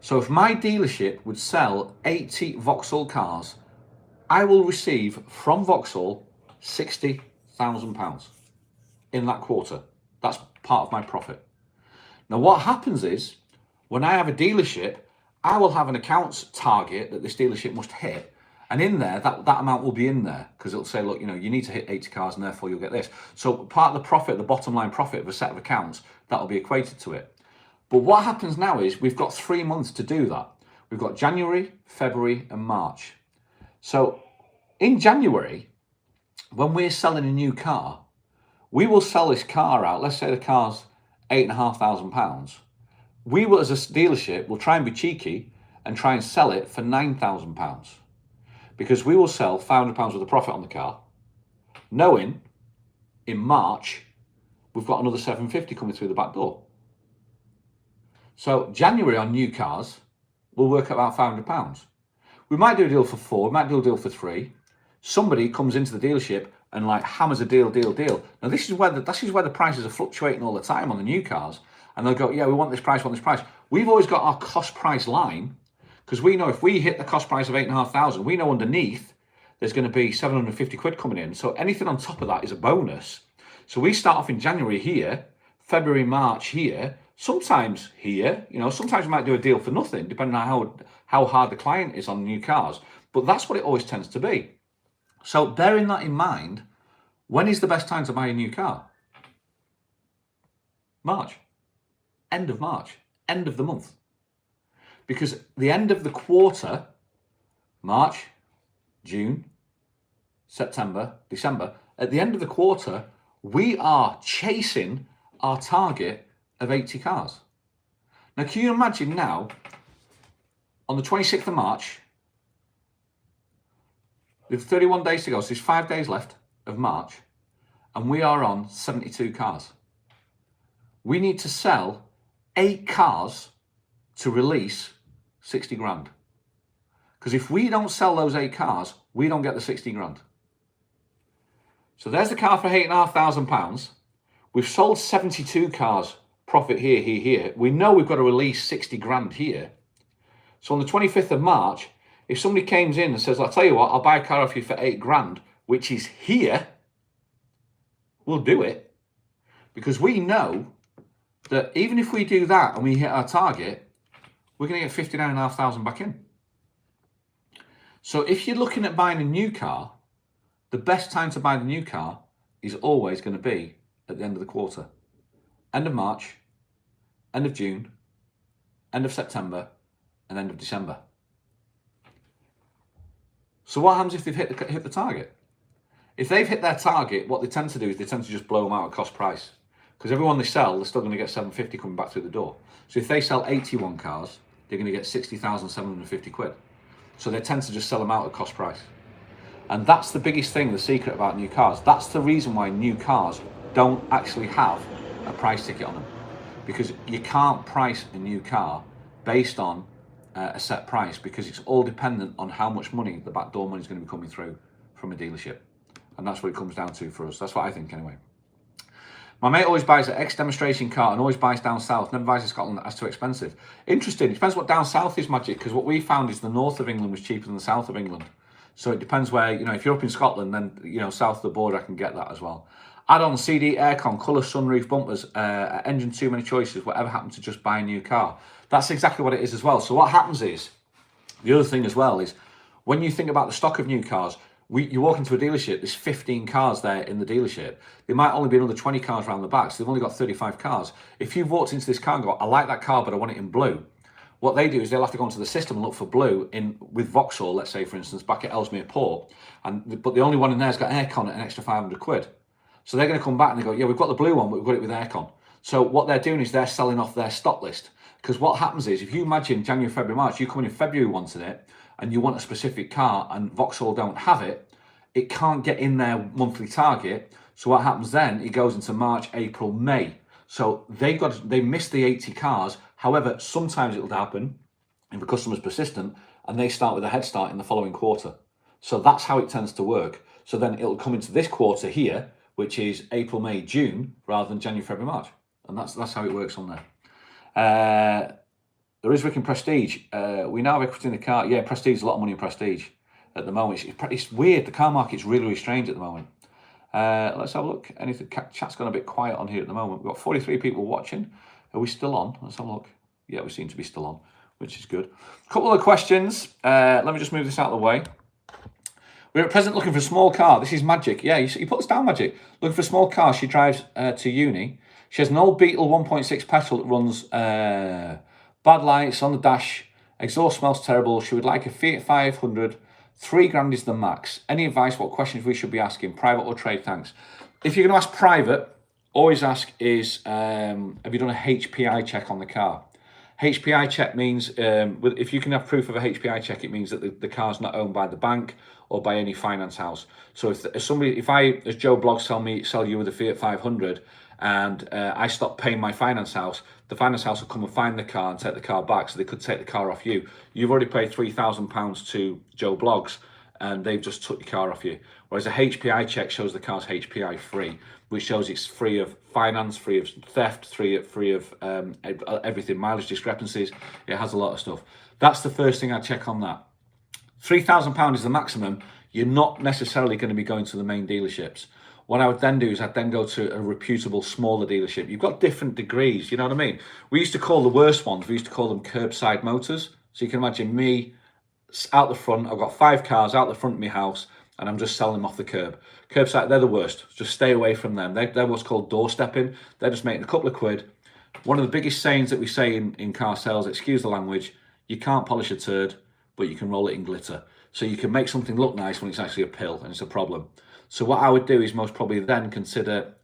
Speaker 1: So if my dealership would sell 80 Vauxhall cars, I will receive from Vauxhall £60,000 in that quarter. That's part of my profit. Now what happens is, when I have a dealership, I will have an accounts target that this dealership must hit. And in there, that amount will be in there, because it'll say, look, you need to hit 80 cars and therefore you'll get this. So part of the profit, the bottom line profit of a set of accounts, that'll be equated to it. But what happens now is we've got 3 months to do that. We've got January, February and March. So in January, when we're selling a new car, we will sell this car out. Let's say the car's £8,500. We will, as a dealership, will try and be cheeky and try and sell it for £9,000. Because we will sell £500 worth of profit on the car, knowing in March, we've got another £750 coming through the back door. So January on new cars will work at about £500. We might do a deal for 4, we might do a deal for 3. Somebody comes into the dealership and like hammers a deal. Now this is where the prices are fluctuating all the time on the new cars, and they'll go, yeah, we want this price, We've always got our cost price line, because we know if we hit the cost price of 8,500, we know underneath there's going to be 750 quid coming in. So anything on top of that is a bonus. So we start off in January here, February, March here, sometimes here, sometimes we might do a deal for nothing, depending on how hard the client is on new cars. But that's what it always tends to be. So bearing that in mind, when is the best time to buy a new car? March. End of March. End of the month. Because the end of the quarter, March, June, September, December, at the end of the quarter, we are chasing our target of 80 cars. Now, can you imagine now, On the 26th of March, there's 31 days to go, so there's 5 days left of March, and we are on 72 cars. We need to sell 8 cars to release 60 grand. Because if we don't sell those 8 cars, we don't get the 60 grand. So there's the car for £8,500. We've sold 72 cars, profit here, here, here. We know we've got to release 60 grand here. So on the 25th of March, if somebody came in and says, I'll tell you what, I'll buy a car off you for 8 grand, which is here, we'll do it. Because we know that even if we do that and we hit our target, we're going to get 59,500 back in. So if you're looking at buying a new car, the best time to buy the new car is always going to be at the end of the quarter. End of March, end of June, end of September, and end of December. So what happens if they've hit the target? If they've hit their target, what they tend to do is they tend to just blow them out at cost price. Because everyone they sell, they're still going to get 750 coming back through the door. So if they sell 81 cars, they're going to get 60,750 quid. So they tend to just sell them out at cost price. And that's the biggest thing, the secret about new cars. That's the reason why new cars don't actually have a price ticket on them. Because you can't price a new car based on a set price, because it's all dependent on how much money, the backdoor money, is going to be coming through from a dealership. And that's what it comes down to for us. That's what I think anyway. My mate always buys an ex-demonstration car and always buys down south, never buys in Scotland. That's too expensive. Interesting. It depends what down south is, Magic, because what we found is the north of England was cheaper than the south of England. So it depends where, if you're up in Scotland, then, south of the border, I can get that as well. Add-on, CD, aircon, colour, sunroof, bumpers, engine, too many choices, whatever happened to just buy a new car. That's exactly what it is as well. So what happens is, the other thing as well is, when you think about the stock of new cars, you walk into a dealership, there's 15 cars there in the dealership. There might only be another 20 cars around the back, so they've only got 35 cars. If you've walked into this car and go, I like that car, but I want it in blue, what they do is they'll have to go into the system and look for blue with Vauxhall, let's say, for instance, back at Ellesmere Port, but the only one in there's got aircon at an extra 500 quid. So they're going to come back and they go, yeah, we've got the blue one, but we've got it with aircon. So what they're doing is they're selling off their stock list. Because what happens is, if you imagine January, February, March, you come in February wanting it, and you want a specific car, and Vauxhall don't have it, it can't get in their monthly target. So what happens then, it goes into March, April, May. So they missed the 80 cars. However, sometimes it'll happen if a customer's persistent and they start with a head start in the following quarter. So that's how it tends to work. So then it'll come into this quarter here, which is April, May, June, rather than January, February, March. And that's how it works on there. There is Rick in Prestige. We now have equity in the car. Yeah, Prestige, a lot of money in Prestige at the moment. It's weird. The car market's really, really strange at the moment. Let's have a look. Anything? Chat's gone a bit quiet on here at the moment. We've got 43 people watching. Are we still on? Let's have a look. Yeah, we seem to be still on, which is good. A couple of questions. Let me just move this out of the way. We're at present looking for a small car. This is Magic. Yeah, you put this down, Magic. Looking for a small car. She drives to uni. She has an old Beetle 1.6 petrol that runs bad lights on the dash. Exhaust smells terrible. She would like a Fiat 500. 3 grand is the max. Any advice? What questions we should be asking? Private or trade? Thanks. If you're going to ask private, always ask is, have you done a HPI check on the car? HPI check means, if you can have proof of a HPI check, it means that the car's not owned by the bank or by any finance house. So if I, as Joe Bloggs, sell you with a Fiat 500 and I stop paying my finance house, the finance house will come and find the car and take the car back, so they could take the car off you. You've already paid £3,000 to Joe Bloggs and they've just took your car off you. Whereas a HPI check shows the car's HPI free, which shows it's free of finance, free of theft, free of everything, mileage discrepancies. It has a lot of stuff. That's the first thing I check on that. £3,000 is the maximum. You're not necessarily going to be going to the main dealerships. What I would then do is I'd then go to a reputable smaller dealership. You've got different degrees, you know what I mean? We used to call the worst ones, we used to call them curbside motors. So you can imagine me out the front, I've got 5 cars out the front of my house and I'm just selling them off the curb. Curbside, they're the worst. Just stay away from them. They're what's called doorstepping. They're just making a couple of quid. One of the biggest sayings that we say in car sales, excuse the language, you can't polish a turd, but you can roll it in glitter. So you can make something look nice when it's actually a pill and it's a problem. So what I would do is most probably then consider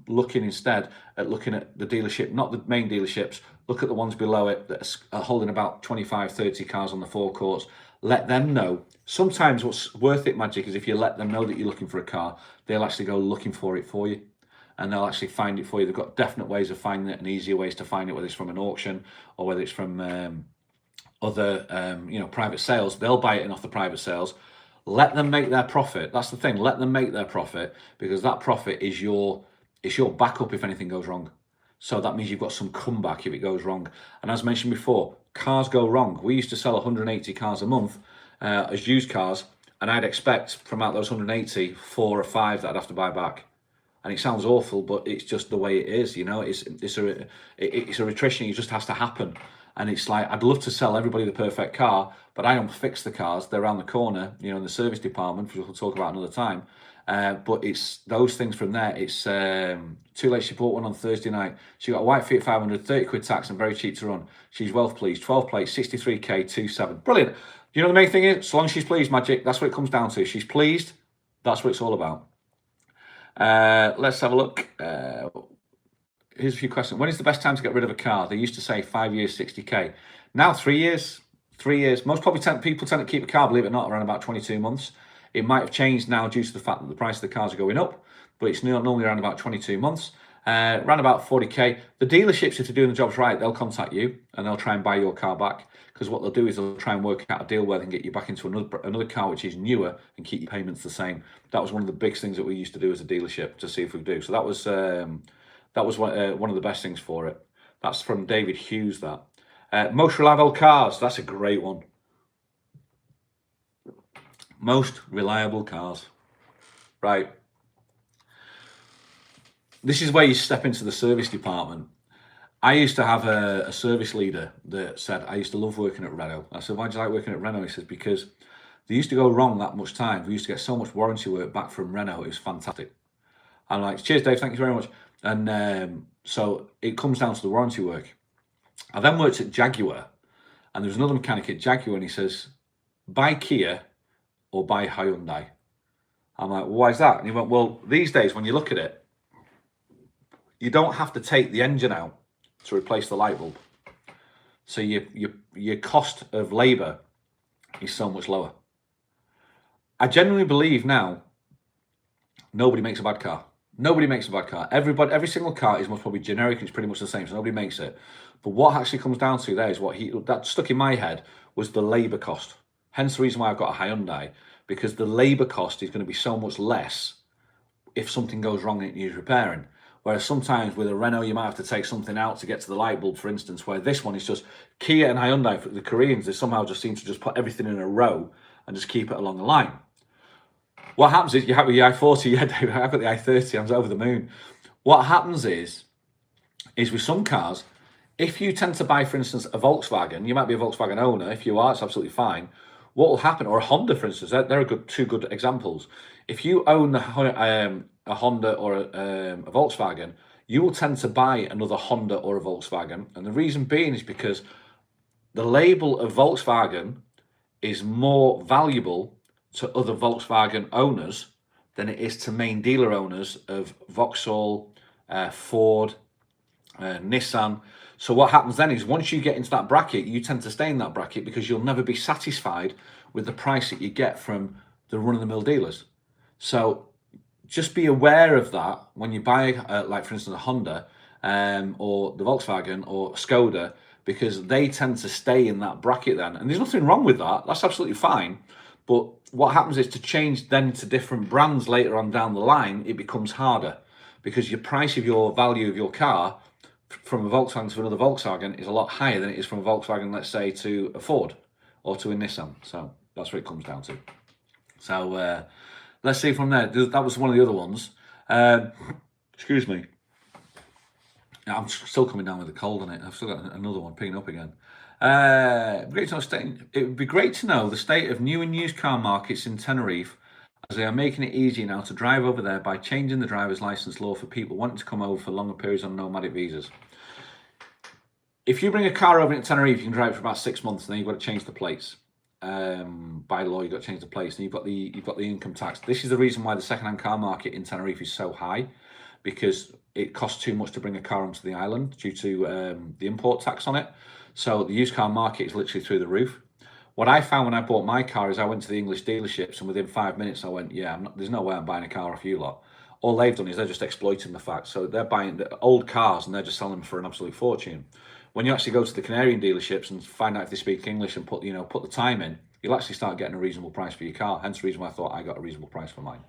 Speaker 1: looking instead at looking at the dealership, not the main dealerships, look at the ones below it that are holding about 25, 30 cars on the forecourts. Let them know. Sometimes what's worth it, Magic, is if you let them know that you're looking for a car, they'll actually go looking for it for you. And they'll actually find it for you. They've got definite ways of finding it and easier ways to find it, whether it's from an auction or whether it's from other private sales. They'll buy it in off the private sales. Let them make their profit. That's the thing. Let them make their profit, because that profit is your backup if anything goes wrong. So that means you've got some comeback if it goes wrong. And as mentioned before, cars go wrong. We used to sell 180 cars a month as used cars, and I'd expect from out those 180, 4 or 5 that I'd have to buy back. And it sounds awful, but it's just the way it is. It's a attrition. It just has to happen. And it's like, I'd love to sell everybody the perfect car, but I don't fix the cars. They're around the corner, in the service department, which we'll talk about another time. But it's those things from there. It's too late. She bought one on Thursday night. She got a white Fiat 500, 30 quid tax and very cheap to run. She's well pleased. 12 plates, 63k, 2.7. Brilliant. The main thing is, so long as she's pleased, Magic, that's what it comes down to. She's pleased. That's what it's all about. Let's have a look. Here's a few questions. When is the best time to get rid of a car? They used to say 5 years, 60k. Now 3 years. 3 years. Most probably people tend to keep a car, believe it or not, around about 22 months. It might have changed now due to the fact that the price of the cars are going up, but it's normally around about 22 months. Around about 40k. The dealerships, if they're doing the jobs right, they'll contact you and they'll try and buy your car back, because what they'll do is they'll try and work out a deal where they can get you back into another car which is newer and keep your payments the same. That was one of the big things that we used to do as a dealership to see if we could do. So that was one of the best things for it. That's from David Hughes. That most reliable cars. That's a great one. Most reliable cars. Right. This is where you step into the service department. I used to have a service leader that said, I used to love working at Renault. I said, why do you like working at Renault? He says, because they used to go wrong that much time. We used to get so much warranty work back from Renault. It was fantastic. I'm like, cheers, Dave. Thank you very much. And so it comes down to the warranty work. I then worked at Jaguar, and there was another mechanic at Jaguar, and he says, buy Kia or buy Hyundai. I'm like, well, why is that? And he went, well, these days when you look at it, you don't have to take the engine out to replace the light bulb. So your cost of labour is so much lower. I genuinely believe now nobody makes a bad car. Nobody makes a bad car. Every single car is most probably generic and it's pretty much the same, so nobody makes it. But what actually comes down to there is that stuck in my head was the labour cost. Hence the reason why I've got a Hyundai, because the labour cost is going to be so much less if something goes wrong and it needs repairing. Whereas sometimes with a Renault, you might have to take something out to get to the light bulb, for instance, where this one is just Kia and Hyundai. For the Koreans, they somehow just seem to just put everything in a row and just keep it along the line. What happens is you have the i40, yeah, David, I've got the i30, I'm over the moon. What happens is with some cars, if you tend to buy, for instance, a Volkswagen, you might be a Volkswagen owner. If you are, it's absolutely fine. What will happen, or a Honda, for instance, they're two good examples. If you own a Honda or a Volkswagen, you will tend to buy another Honda or a Volkswagen. And the reason being is because the label of Volkswagen is more valuable to other Volkswagen owners than it is to main dealer owners of Vauxhall, Ford, Nissan. So what happens then is once you get into that bracket, you tend to stay in that bracket because you'll never be satisfied with the price that you get from the run-of-the-mill dealers. So just be aware of that when you buy, like for instance, a Honda or the Volkswagen or Skoda, because they tend to stay in that bracket then. And there's nothing wrong with that. That's absolutely fine. But what happens is to change then to different brands later on down the line, it becomes harder because your price of your value of your car from a Volkswagen to another Volkswagen is a lot higher than it is from a Volkswagen, let's say, to a Ford or to a Nissan. So that's what it comes down to. So let's see from there. That was one of the other ones. Excuse me. I'm still coming down with a cold on it. I've still got another one picking up again. It would be great to know the state of new and used car markets in Tenerife, as they are making it easier now to drive over there by changing the driver's license law for people wanting to come over for longer periods on nomadic visas. If you bring a car over in Tenerife, you can drive it for about 6 months, and then you've got to change the plates. by law. You've got to change the plates, and you've got the income tax. This is the reason why the second-hand car market in Tenerife is so high, because it costs too much to bring a car onto the island due to the import tax on it. So the used car market is literally through the roof. What I found when I bought my car is I went to the English dealerships, and within 5 minutes I went, yeah, there's no way I'm buying a car off you lot. All they've done is they're just exploiting the fact. So they're buying the old cars and they're just selling them for an absolute fortune. When you actually go to the Canarian dealerships and find out if they speak English and put the time in, you'll actually start getting a reasonable price for your car. Hence the reason why I thought I got a reasonable price for mine.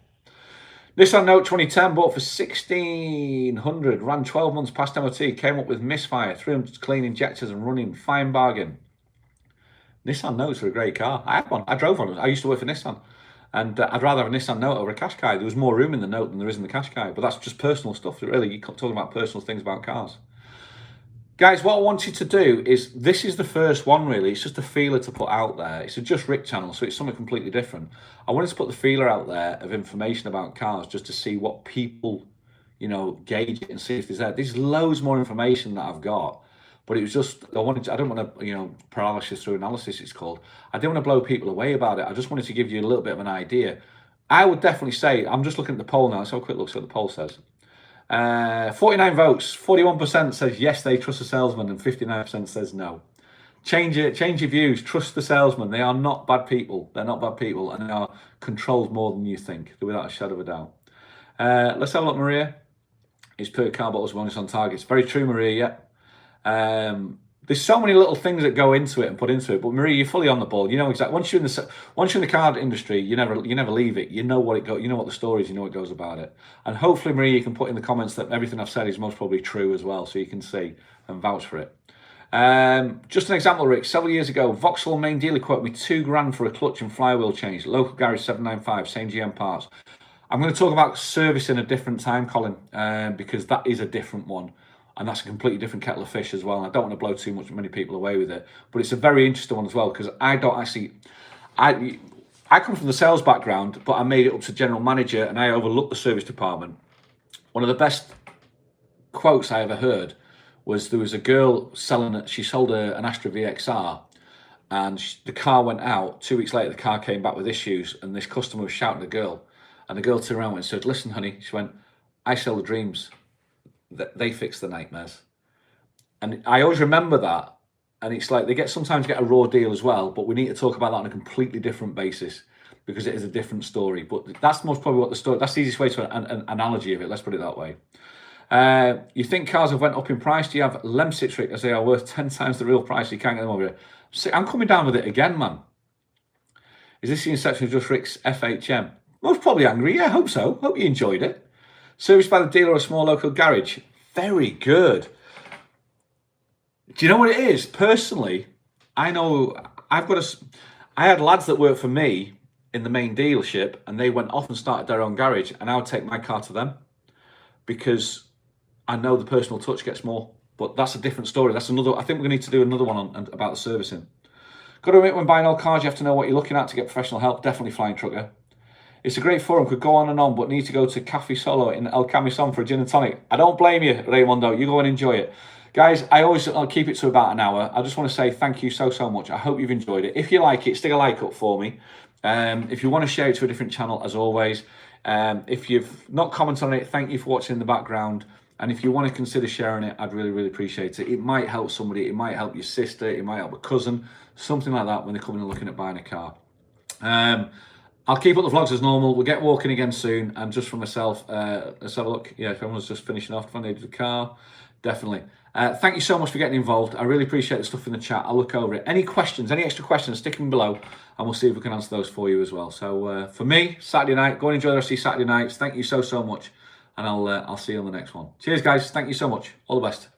Speaker 1: Nissan Note 2010 bought for 1,600, ran 12 months past MOT, came up with misfire, 300 clean injectors and running, fine bargain. Nissan Notes are a great car. I had one. I drove one. I used to work for Nissan. And I'd rather have a Nissan Note over a Qashqai. There was more room in the Note than there is in the Qashqai. But that's just personal stuff. Really, you're talking about personal things about cars. Guys, what I wanted to do is, this is the first one really. It's just a feeler to put out there. It's a Just Rick channel, so it's something completely different. I wanted to put the feeler out there of information about cars just to see what people, gauge it and see if there's there. There's loads more information that I've got. But it was just, I don't want to, paralysis through analysis, it's called. I didn't want to blow people away about it. I just wanted to give you a little bit of an idea. I would definitely say, I'm just looking at the poll now. Let's have a quick look, see what the poll says. 49 votes, 41% says yes, they trust the salesman, and 59% says no. Change your views, trust the salesman. They are not bad people. They're not bad people, and they are controlled more than you think, without a shadow of a doubt. Let's have a look, Maria. It's per car bottles, wellness on targets. Very true, Maria, yeah. There's so many little things that go into it and put into it, but Marie, you're fully on the ball. You know exactly. Once you're in the car industry, you never leave it. You know what it you know what the story is. You know what goes about it. And hopefully, Marie, you can put in the comments that everything I've said is most probably true as well, so you can see and vouch for it. Just an example, Rick. Several years ago, Vauxhall main dealer quoted me £2,000 for a clutch and flywheel change. Local garage 795, same GM parts. I'm going to talk about servicing a different time, Colin, because that is a different one. And that's a completely different kettle of fish as well. And I don't want to blow many people away with it. But it's a very interesting one as well, because I come from the sales background, but I made it up to general manager and I overlooked the service department. One of the best quotes I ever heard was, there was a girl she sold an Astra VXR, and the car went out. 2 weeks later, the car came back with issues, and this customer was shouting at the girl. And the girl turned around and said, listen, honey, she went, I sell the dreams. They fix the nightmares. And I always remember that. And it's like they sometimes get a raw deal as well, but we need to talk about that on a completely different basis, because it is a different story. But that's most probably what the story, that's the easiest way to an analogy of it, let's put it that way. You think cars have went up in price? Do you have Lemsits, Rick, as they are worth 10 times the real price? You can't get them over here. See, I'm coming down with it again, man. Is this the inception of Just Rick's FHM? Most probably angry, yeah, hope so. Hope you enjoyed it. Serviced by the dealer or a small local garage. Very good. Do you know what it is? Personally, I know I had lads that worked for me in the main dealership, and they went off and started their own garage, and I would take my car to them because I know the personal touch gets more. But that's a different story. That's another. I think we're going to need to do another one about the servicing. Got to admit, when buying old cars, you have to know what you're looking at to get professional help. Definitely, Flying Trucker. It's a great forum, could go on and on, but need to go to Cafe Solo in El Camisón for a gin and tonic. I don't blame you, Raymondo. You go and enjoy it. Guys, I'll keep it to about an hour. I just want to say thank you so much. I hope you've enjoyed it. If you like it, stick a like up for me. If you want to share it to a different channel, as always. If you've not commented on it, thank you for watching in the background. And if you want to consider sharing it, I'd really appreciate it. It might help somebody. It might help your sister. It might help a cousin. Something like that when they're coming and looking at buying a car. I'll keep up the vlogs as normal. We'll get walking again soon. And just for myself, let's have a look. Yeah, if everyone's just finishing off, if I needed the car, definitely. Thank you so much for getting involved. I really appreciate the stuff in the chat. I'll look over it. Any questions, any extra questions, stick them below, and we'll see if we can answer those for you as well. So for me, Saturday night, go and enjoy the rest of your Saturday nights. Thank you so much, and I'll see you on the next one. Cheers, guys. Thank you so much. All the best.